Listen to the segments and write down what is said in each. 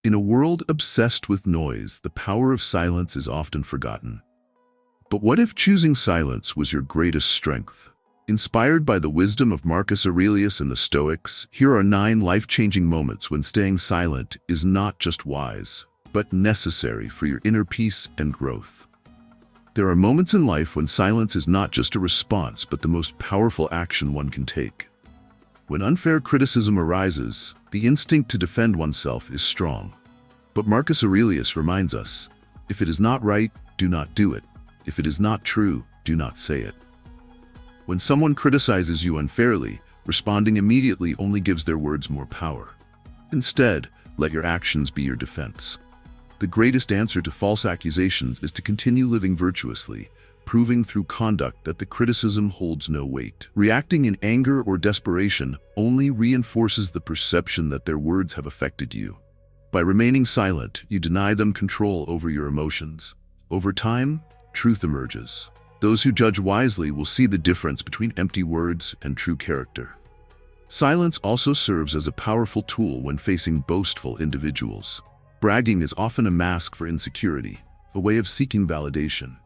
In a world obsessed with noise, the power of silence is often forgotten. But what if choosing silence was your greatest strength? Inspired by the wisdom of Marcus Aurelius and the Stoics, here are 9 life-changing moments when staying silent is not just wise, but necessary for your inner peace and growth. There are moments in life when silence is not just a response, but the most powerful action one can take. When unfair criticism arises, the instinct to defend oneself is strong. But Marcus Aurelius reminds us, if it is not right, do not do it. If it is not true, do not say it. When someone criticizes you unfairly, responding immediately only gives their words more power. Instead, let your actions be your defense. The greatest answer to false accusations is to continue living virtuously, proving through conduct that the criticism holds no weight. Reacting in anger or desperation only reinforces the perception that their words have affected you. By remaining silent, you deny them control over your emotions. Over time, truth emerges. Those who judge wisely will see the difference between empty words and true character. Silence also serves as a powerful tool when facing boastful individuals. Bragging is often a mask for insecurity, a way of seeking validation.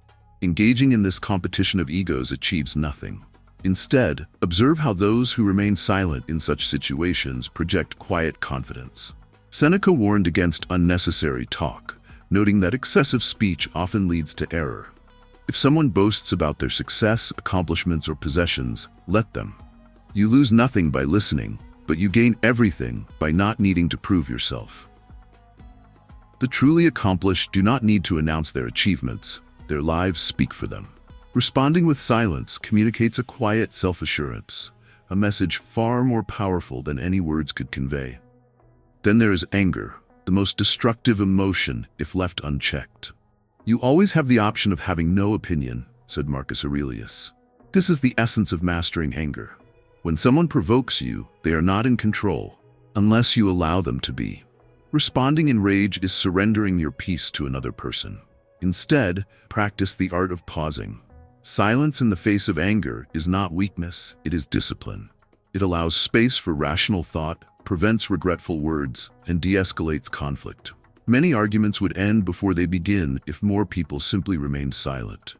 Engaging in this competition of egos achieves nothing. Instead, observe how those who remain silent in such situations project quiet confidence. Seneca warned against unnecessary talk, noting that excessive speech often leads to error. If someone boasts about their success, accomplishments, or possessions, let them. You lose nothing by listening, but you gain everything by not needing to prove yourself. The truly accomplished do not need to announce their achievements. Their lives speak for them. Responding with silence communicates a quiet self-assurance, a message far more powerful than any words could convey. Then there is anger, the most destructive emotion if left unchecked. You always have the option of having no opinion, said Marcus Aurelius. This is the essence of mastering anger. When someone provokes you, they are not in control, unless you allow them to be. Responding in rage is surrendering your peace to another person. Instead, practice the art of pausing. Silence in the face of anger is not weakness, it is discipline. It allows space for rational thought, prevents regretful words, and de-escalates conflict. Many arguments would end before they begin if more people simply remained silent.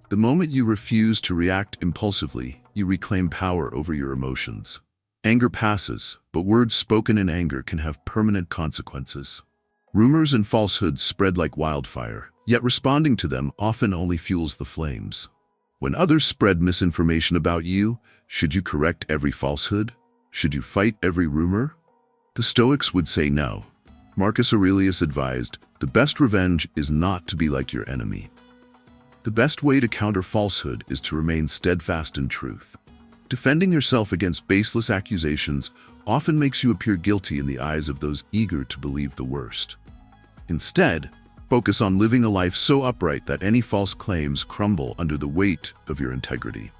The moment you refuse to react impulsively, you reclaim power over your emotions. Anger passes, but words spoken in anger can have permanent consequences. Rumors and falsehoods spread like wildfire, yet responding to them often only fuels the flames. When others spread misinformation about you, should you correct every falsehood? Should you fight every rumor? The Stoics would say no. Marcus Aurelius advised, the best revenge is not to be like your enemy. The best way to counter falsehood is to remain steadfast in truth. Defending yourself against baseless accusations often makes you appear guilty in the eyes of those eager to believe the worst. Instead, focus on living a life so upright that any false claims crumble under the weight of your integrity.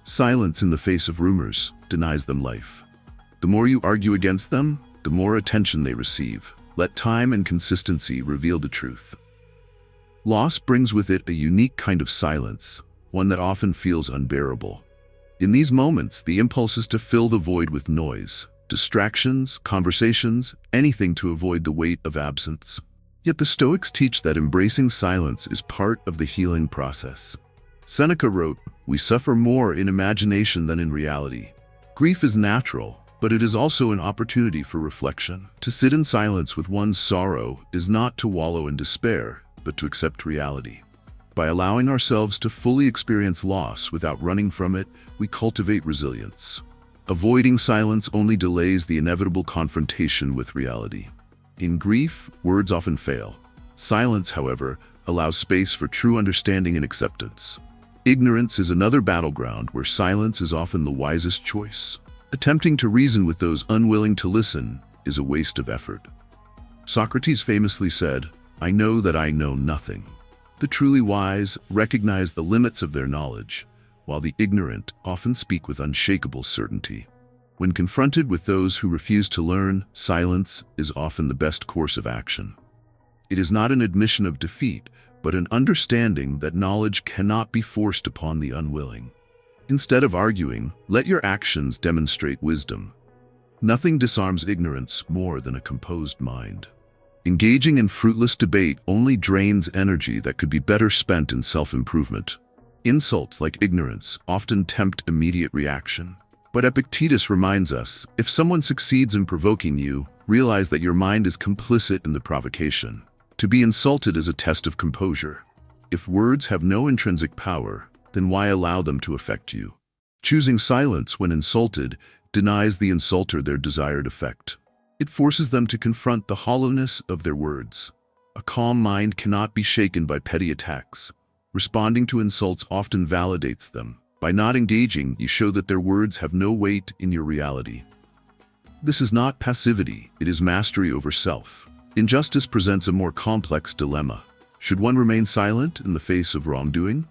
Silence in the face of rumors denies them life. The more you argue against them, the more attention they receive. Let time and consistency reveal the truth. Loss brings with it a unique kind of silence, one that often feels unbearable. In these moments, the impulse is to fill the void with noise, distractions, conversations, anything to avoid the weight of absence. Yet the Stoics teach that embracing silence is part of the healing process. Seneca wrote, "We suffer more in imagination than in reality." Grief is natural, but it is also an opportunity for reflection. To sit in silence with one's sorrow is not to wallow in despair, but to accept reality. By allowing ourselves to fully experience loss without running from it, we cultivate resilience. Avoiding silence only delays the inevitable confrontation with reality. In grief, words often fail. Silence, however, allows space for true understanding and acceptance. Ignorance is another battleground where silence is often the wisest choice. Attempting to reason with those unwilling to listen is a waste of effort. Socrates famously said, "I know that I know nothing." The truly wise recognize the limits of their knowledge, while the ignorant often speak with unshakable certainty. When confronted with those who refuse to learn, silence is often the best course of action. It is not an admission of defeat, but an understanding that knowledge cannot be forced upon the unwilling. Instead of arguing, let your actions demonstrate wisdom. Nothing disarms ignorance more than a composed mind. Engaging in fruitless debate only drains energy that could be better spent in self-improvement. Insults like ignorance often tempt immediate reaction. But Epictetus reminds us, if someone succeeds in provoking you, realize that your mind is complicit in the provocation. To be insulted is a test of composure. If words have no intrinsic power, then why allow them to affect you? Choosing silence when insulted denies the insulter their desired effect. It forces them to confront the hollowness of their words. A calm mind cannot be shaken by petty attacks. Responding to insults often validates them. By not engaging, you show that their words have no weight in your reality. This is not passivity, it is mastery over self. Injustice presents a more complex dilemma. Should one remain silent in the face of wrongdoing?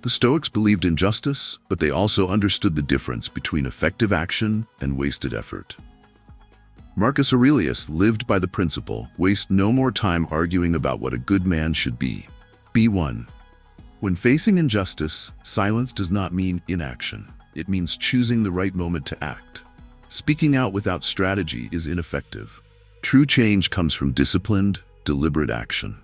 The Stoics believed in justice, but they also understood the difference between effective action and wasted effort. Marcus Aurelius lived by the principle, waste no more time arguing about what a good man should be. B1. When facing injustice, silence does not mean inaction. It means choosing the right moment to act. Speaking out without strategy is ineffective. True change comes from disciplined, deliberate action.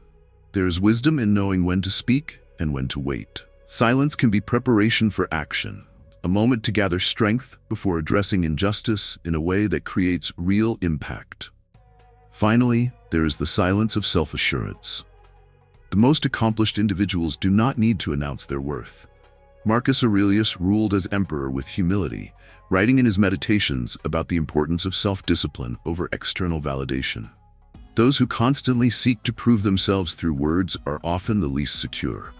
There is wisdom in knowing when to speak and when to wait. Silence can be preparation for action, a moment to gather strength before addressing injustice in a way that creates real impact. Finally, there is the silence of self-assurance. The most accomplished individuals do not need to announce their worth. Marcus Aurelius ruled as emperor with humility, writing in his meditations about the importance of self-discipline over external validation. Those who constantly seek to prove themselves through words are often the least secure.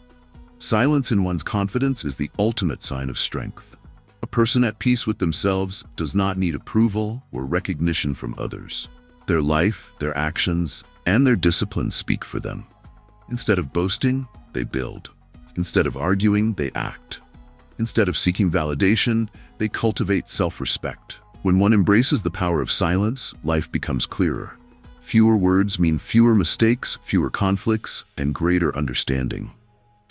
Silence in one's confidence is the ultimate sign of strength. A person at peace with themselves does not need approval or recognition from others. Their life, their actions, and their discipline speak for them. Instead of boasting, they build. Instead of arguing, they act. Instead of seeking validation, they cultivate self-respect. When one embraces the power of silence, life becomes clearer. Fewer words mean fewer mistakes, fewer conflicts, and greater understanding.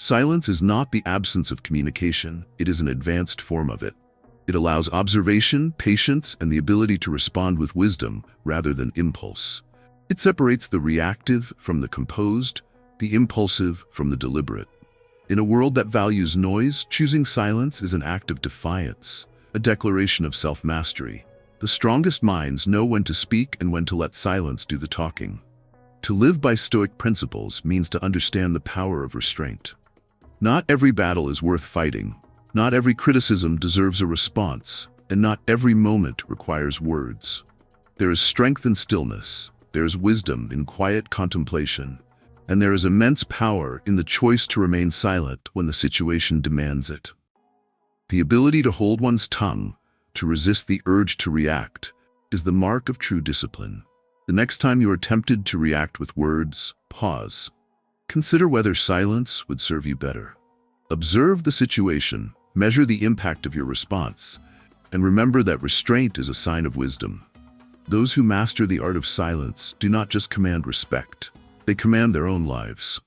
Silence is not the absence of communication, it is an advanced form of it. It allows observation, patience, and the ability to respond with wisdom rather than impulse. It separates the reactive from the composed, the impulsive from the deliberate. In a world that values noise, choosing silence is an act of defiance, a declaration of self-mastery. The strongest minds know when to speak and when to let silence do the talking. To live by Stoic principles means to understand the power of restraint. Not every battle is worth fighting. Not every criticism deserves a response, and not every moment requires words. There is strength in stillness, there is wisdom in quiet contemplation, and there is immense power in the choice to remain silent when the situation demands it. The ability to hold one's tongue, to resist the urge to react, is the mark of true discipline. The next time you are tempted to react with words, pause. Consider whether silence would serve you better. Observe the situation, measure the impact of your response, and remember that restraint is a sign of wisdom. Those who master the art of silence do not just command respect, they command their own lives.